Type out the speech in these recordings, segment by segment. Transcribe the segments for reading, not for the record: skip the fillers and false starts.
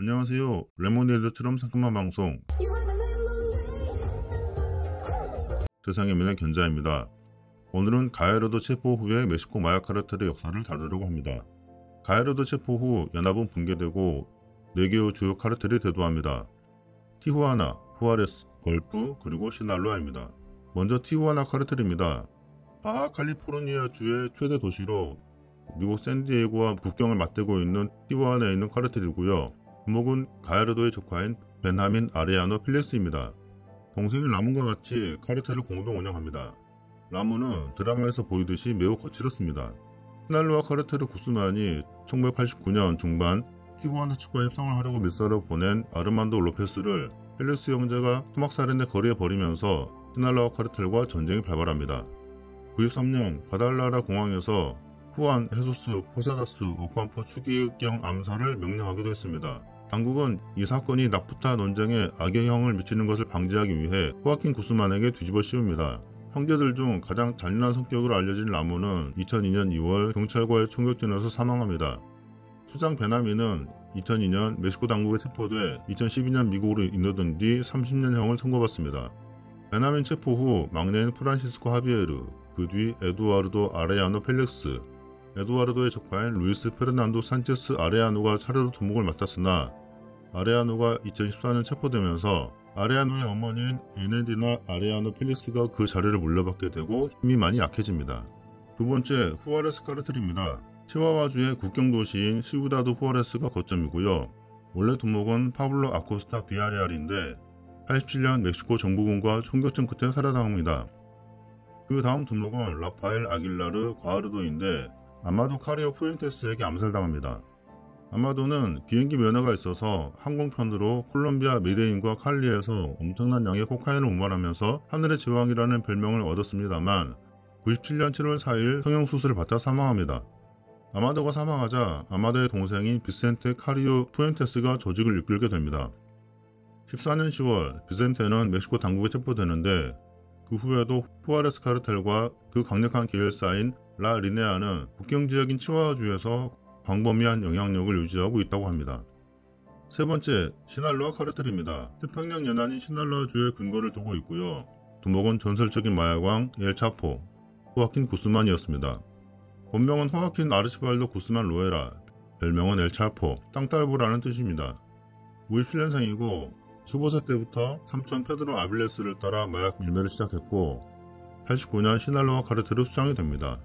안녕하세요. 레모네이드처럼 상큼한 방송 세상의 미래 견자입니다. 오늘은 가에르도 체포 후의 멕시코 마약 카르텔의 역사를 다루려고 합니다. 가에르도 체포 후 연합은 붕괴되고 4개의 주요 카르텔이 대두합니다. 티후아나, 후아레스, 걸프, 그리고 시날로아입니다. 먼저 티후아나 카르텔입니다. 바하 칼리포르니아 주의 최대 도시로 미국 샌디에고와 국경을 맞대고 있는 티후아나에 있는 카르텔이고요. 주목은 가에르도의 조카인 벤하민 아레아노 필렉스입니다. 동생인 라문과 같이 카르텔을 공동 운영합니다. 라문은 드라마에서 보이듯이 매우 거칠었습니다. 시날로아 카르텔의 구스만이 1989년 중반 티후아나 측과 협상을 하려고 밀사를 보낸 아르만도 로페스를 필렉스 형제가 토막살인의 거리에 버리면서 시날로아 카르텔과 전쟁이 발발합니다. 93년 과달라라 공항에서 후안, 헤소스, 포사다스, 오캄포 추기경 암살을 명령하기도 했습니다. 당국은 이 사건이 나프타 논쟁에 악영향을 미치는 것을 방지하기 위해 호아킨 구스만에게 뒤집어 씌웁니다. 형제들 중 가장 잔인한 성격으로 알려진 라문은 2002년 2월 경찰과의 총격전에서 사망합니다. 수장 베나민은 2002년 멕시코 당국에 체포돼 2012년 미국으로 인도된 뒤 30년형을 선고받습니다. 베나민 체포 후 막내인 프란시스코 하비에르, 그 뒤 에두아르도 아레아노 펠렉스, 에두아르도의 조카인 루이스 페르난도 산체스 아레아노가 차례로 두목을 맡았으나 아레아노가 2014년 체포되면서 아레아노의 어머니인 에네디나 아레아노 펠릭스가 그 자리를 물려받게 되고 힘이 많이 약해집니다. 두 번째, 후아레스 카르텔입니다. 치와와주의 국경도시인 시우다드 후아레스가 거점이고요. 원래 두목은 파블로 아코스타 비아레알인데 87년 멕시코 정부군과 총격전 끝에 살해당합니다. 그 다음 두목은 라파엘 아길라르 과르도인데 아마도 카리오 푸엔테스에게 암살당합니다. 아마도는 비행기 면허가 있어서 항공편으로 콜롬비아 메데인과 칼리에서 엄청난 양의 코카인을 운반하면서 하늘의 제왕이라는 별명을 얻었습니다만 97년 7월 4일 성형수술을 받다 사망합니다. 아마도가 사망하자 아마도의 동생인 비센테 카리오 푸엔테스가 조직을 이끌게 됩니다. 14년 10월 비센테는 멕시코 당국에 체포되는데 그 후에도 후아레스 카르텔과 그 강력한 계열사인 라 리네아는 국경지역인 치와와주에서 광범위한 영향력을 유지하고 있다고 합니다. 세 번째, 시날로아 카르텔입니다. 태평양 연안인 시날로아주에 근거를 두고 있고요. 두목은 전설적인 마약왕 엘차포, 호아킨 구스만이었습니다. 본명은 호아킨 아르치발도 구스만 로에라, 별명은 엘차포, 땅딸보라는 뜻입니다. 57년생이고 15세 때부터 삼촌 페드로 아빌레스를 따라 마약 밀매를 시작했고 89년 시날로아 카르텔의 수장이 됩니다.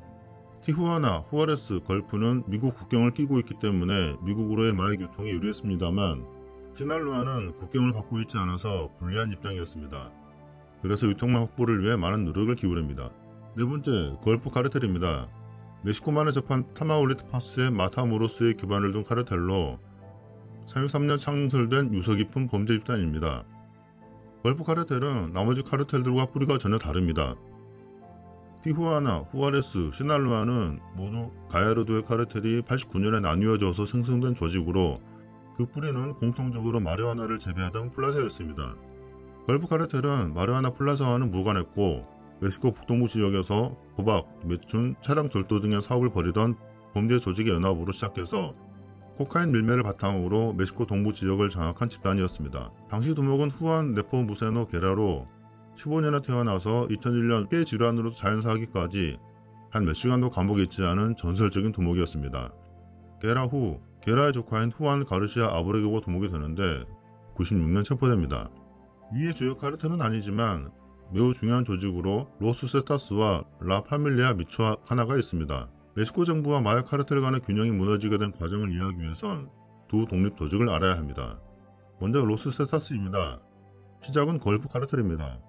티후아나, 후아레스, 걸프는 미국 국경을 끼고 있기 때문에 미국으로의 마약 유통이 유리했습니다만 시날로아는 국경을 갖고 있지 않아서 불리한 입장이었습니다. 그래서 유통망 확보를 위해 많은 노력을 기울입니다. 네 번째, 걸프 카르텔입니다. 멕시코만에 접한 타마울리타파스의 마타모로스의 기반을 둔 카르텔로 33년 창설된 유서 깊은 범죄 집단입니다. 걸프 카르텔은 나머지 카르텔들과 뿌리가 전혀 다릅니다. 티후아나, 후아레스, 시날로아는 모두 가에르도의 카르텔이 89년에 나뉘어져서 생성된 조직으로 그 뿌리는 공통적으로 마리화나를 재배하던 플라자였습니다. 걸프 카르텔은 마리화나 플라자와는 무관했고 멕시코 북동부 지역에서 도박, 매춘, 차량 절도 등의 사업을 벌이던 범죄 조직의 연합으로 시작해서 코카인 밀매를 바탕으로 멕시코 동부 지역을 장악한 집단이었습니다. 당시 두목은 후안 네포무세노 게라로 15년에 태어나서 2001년 폐 질환으로 자연사하기까지 한 몇 시간도 감옥에 있지 않은 전설적인 두목이었습니다. 게라 후 게라의 조카인 후안 가르시아 아브레게고 두목이 되는데 96년 체포됩니다. 위의 주요 카르텔은 아니지만 매우 중요한 조직으로 로스 세타스와 라 파밀리아 미초아카나가 있습니다. 멕시코 정부와 마약 카르텔 간의 균형이 무너지게 된 과정을 이해하기 위해선 두 독립 조직을 알아야 합니다. 먼저 로스 세타스입니다. 시작은 걸프 카르텔입니다.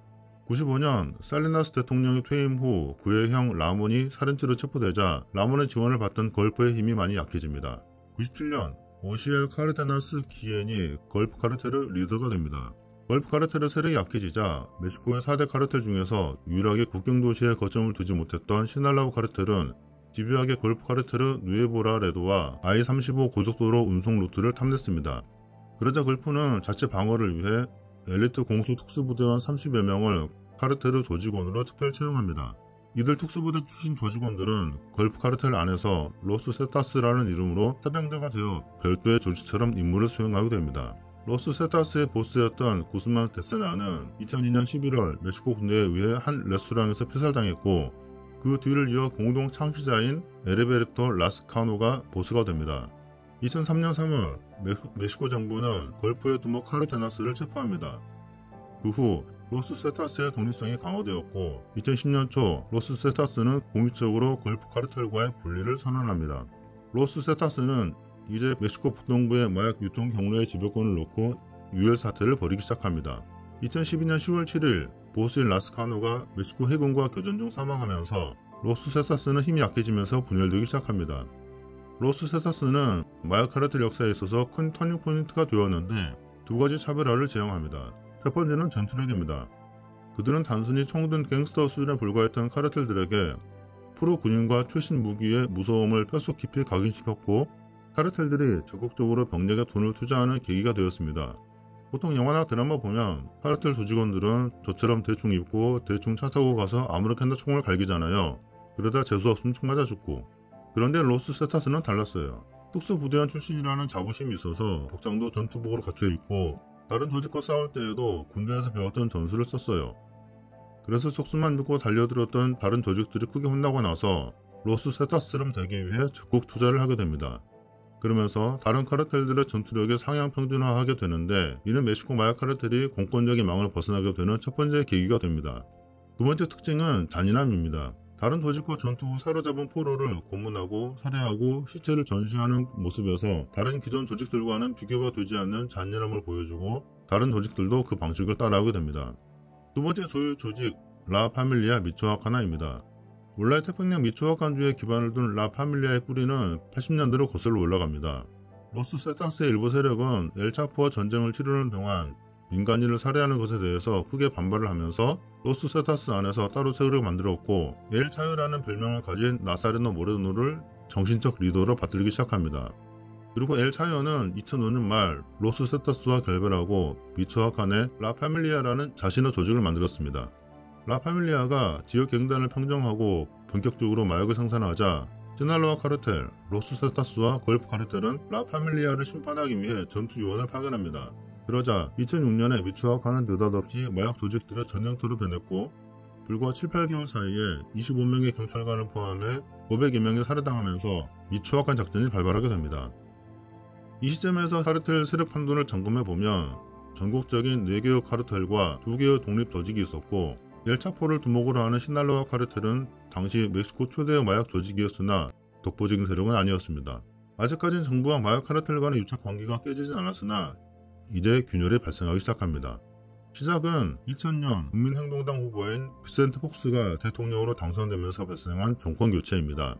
95년 살리나스 대통령이 퇴임 후 그의 형 라몬이 살인죄로 체포되자 라몬의 지원을 받던 걸프의 힘이 많이 약해집니다. 97년 오시엘 카르데나스 기엔이 걸프 카르텔의 리더가 됩니다. 걸프 카르텔의 세력이 약해지자 멕시코의 4대 카르텔 중에서 유일하게 국경도시에 거점을 두지 못했던 시날라우 카르텔은 집요하게 걸프 카르텔의 누에보라 레도와 I-35 고속도로 운송 루트를 탐냈습니다. 그러자 걸프는 자체 방어를 위해 엘리트 공수 특수부대원 30여 명을 카르텔의 조직원으로 특별 채용합니다. 이들 특수부대 출신 조직원들은 걸프 카르텔 안에서 로스 세타스라는 이름으로 사병대가 되어 별도의 조직처럼 임무를 수행하게 됩니다. 로스 세타스의 보스였던 구스만 데세나는 2002년 11월 멕시코 군대에 의해 한 레스토랑에서 피살당했고 그 뒤를 이어 공동 창시자인 에르베르토 라스카노가 보스가 됩니다. 2003년 3월 멕시코 정부는 걸프의 두목 카르테나스를 체포합니다. 그 후 로스 세타스의 독립성이 강화되었고 2010년 초 로스 세타스는 공식적으로 걸프 카르텔과의 분리를 선언합니다. 로스 세타스는 이제 멕시코 북동부의 마약 유통 경로의 지배권을 놓고 유혈 사태를 벌이기 시작합니다. 2012년 10월 7일 보스인 라스카노가 멕시코 해군과 교전 중 사망하면서 로스 세타스는 힘이 약해지면서 분열되기 시작합니다. 로스 세타스는 마약 카르텔 역사에 있어서 큰 터닝 포인트가 되었는데 두 가지 차별화를 지향합니다. 첫 번째는 전투력입니다. 그들은 단순히 총든 갱스터 수준에 불과했던 카르텔들에게 프로 군인과 최신 무기의 무서움을 뼛속 깊이 각인시켰고 카르텔들이 적극적으로 병력에 돈을 투자하는 계기가 되었습니다. 보통 영화나 드라마 보면 카르텔 조직원들은 저처럼 대충 입고 대충 차 타고 가서 아무렇게나 총을 갈기잖아요. 그러다 재수없으면 총 맞아 죽고. 그런데 로스 세타스는 달랐어요. 특수부대원 출신이라는 자부심이 있어서 복장도 전투복으로 갖춰 입고 다른 조직과 싸울 때에도 군대에서 배웠던 전술을 썼어요. 그래서 속수만 믿고 달려들었던 다른 조직들이 크게 혼나고 나서 로스 세타스처럼 되기 위해 적극 투자를 하게 됩니다. 그러면서 다른 카르텔들의 전투력을 상향 평준화하게 되는데 이는 멕시코 마약 카르텔이 공권력의 망을 벗어나게 되는 첫 번째 계기가 됩니다. 두 번째 특징은 잔인함입니다. 다른 조직과 전투 후 사로잡은 포로를 고문하고 살해하고 시체를 전시하는 모습에서 다른 기존 조직들과는 비교가 되지 않는 잔인함을 보여주고 다른 조직들도 그 방식을 따라하게 됩니다. 두 번째 소유 조직 라 파밀리아 미초아카나입니다. 원래 태평양 미초아칸주에 기반을 둔 라 파밀리아의 뿌리는 80년대로 거슬러 올라갑니다. 로스 세타스의 일부 세력은 엘차포와 전쟁을 치르는 동안 민간인을 살해하는 것에 대해서 크게 반발을 하면서 로스 세타스 안에서 따로 세력을 만들었고 엘 차요라는 별명을 가진 나사레노 모레노를 정신적 리더로 받들기 시작합니다. 그리고 엘 차요는 2005년 말 로스 세타스와 결별하고 미초아칸의 라 파밀리아라는 자신의 조직을 만들었습니다. 라 파밀리아가 지역 갱단을 평정하고 본격적으로 마약을 생산하자 시날로아 카르텔, 로스 세타스와 걸프 카르텔은 라 파밀리아를 심판하기 위해 전투 요원을 파견합니다. 그러자 2006년에 미초아칸은 느닷없이 마약 조직들의 전쟁터로 변했고 불과 7-8개월 사이에 25명의 경찰관을 포함해 500여 명이 살해당하면서 미초아칸 작전이 발발하게 됩니다. 이 시점에서 카르텔 세력 판돈을 점검해보면 전국적인 4개의 카르텔과 2개의 독립 조직이 있었고 엘차포를 두목으로 하는 시날로아 카르텔은 당시 멕시코 초대의 마약 조직이었으나 독보적인 세력은 아니었습니다. 아직까지는 정부와 마약 카르텔 간의 유착 관계가 깨지진 않았으나 이제 균열이 발생하기 시작합니다. 시작은 2000년 국민행동당 후보인 비센트 폭스가 대통령으로 당선되면서 발생한 정권교체입니다.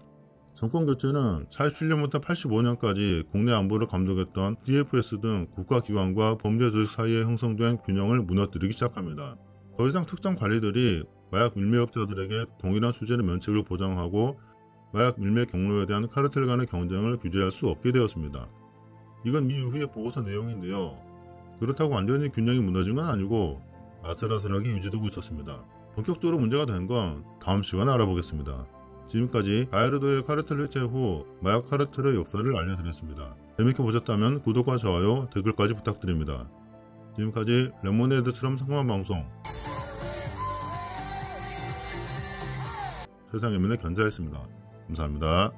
정권교체는 47년부터 85년까지 국내 안보를 감독했던 DFS 등 국가기관과 범죄 조직 사이에 형성된 균형을 무너뜨리기 시작합니다. 더 이상 특정 관리들이 마약 밀매업자들에게 동일한 수준의 면책을 보장하고 마약 밀매 경로에 대한 카르텔 간의 경쟁을 규제할 수 없게 되었습니다. 이건 미 의회의 보고서 내용인데요. 그렇다고 완전히 균형이 무너진 건 아니고 아슬아슬하게 유지되고 있었습니다. 본격적으로 문제가 된 건 다음 시간에 알아보겠습니다. 지금까지 가야르도의 카르텔 해체 후 마약 카르텔의 역사를 알려드렸습니다. 재밌게 보셨다면 구독과 좋아요, 댓글까지 부탁드립니다. 지금까지 레모네이드처럼 성공한 방송 세상의 면에 견자였습니다. 감사합니다.